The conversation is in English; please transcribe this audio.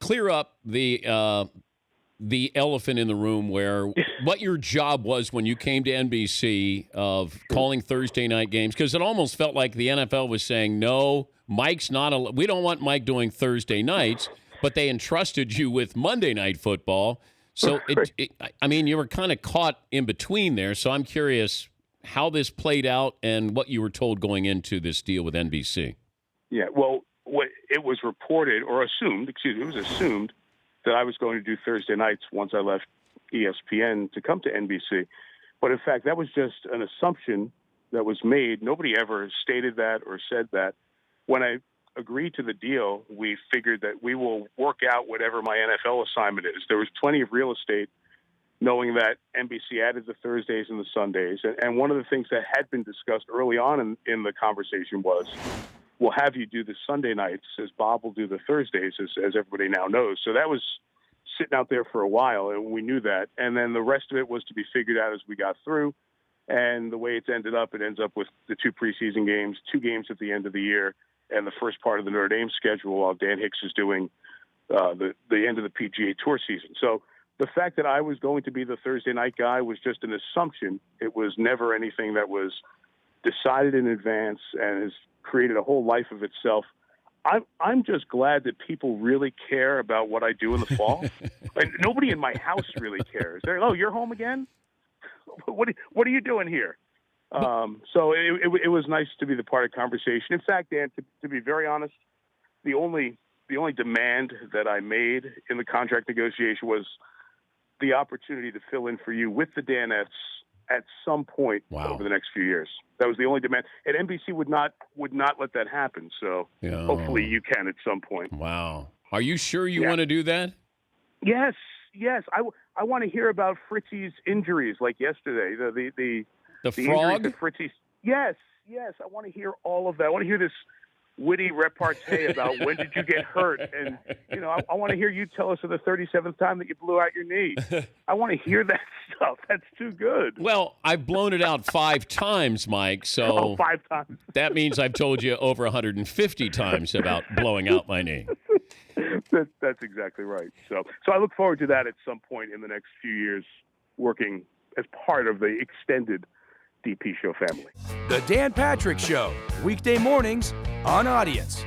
clear up the elephant in the room where what your job was when you came to NBC of calling Thursday night games, because it almost felt like the NFL was saying, no, Mike's not we don't want Mike doing Thursday nights, but they entrusted you with Monday Night Football. So, you were kind of caught in between there. So I'm curious how this played out and what you were told going into this deal with NBC. Yeah, well, it was reported or assumed, it was assumed that I was going to do Thursday nights once I left ESPN to come to NBC. But in fact, that was just an assumption that was made. Nobody ever stated that or said that. When I agreed to the deal, we figured that we will work out whatever my NFL assignment is. There was plenty of real estate knowing that NBC added the Thursdays and the Sundays. And one of the things that had been discussed early on in the conversation was, we'll have you do the Sunday nights as Bob will do the Thursdays, as everybody now knows. So that was sitting out there for a while, and we knew that. And then the rest of it was to be figured out as we got through. And the way it's ended up, it ends up with the 2 preseason games, 2 games at the end of the year, and the first part of the Notre Dame schedule while Dan Hicks is doing the end of the PGA Tour season. So the fact that I was going to be the Thursday night guy was just an assumption. It was never anything that was decided in advance and has created a whole life of itself. I'm just glad that people really care about what I do in the fall. And nobody in my house really cares. They're, oh, you're home again? What are you doing here? So it was nice to be the part of the conversation. In fact, Dan, to be very honest, the only demand that I made in the contract negotiation was the opportunity to fill in for you with the Danettes at some point over the next few years. That was the only demand. And NBC would not let that happen. So hopefully you can at some point. Wow. Are you sure you want to do that? Yes. I want to hear about Fritzy's injuries like yesterday. The frog? That Fritzy. Yes. I want to hear all of that. I want to hear this witty repartee about when did you get hurt, and I want to hear you tell us for the 37th time that you blew out your knee. I want to hear that stuff. That's too good. Well, I've blown it out 5 times, Mike. So 5 times. That means I've told you over 150 times about blowing out my knee. That's exactly right. So I look forward to that at some point in the next few years, working as part of the extended DP Show family. The Dan Patrick Show, weekday mornings on Audience.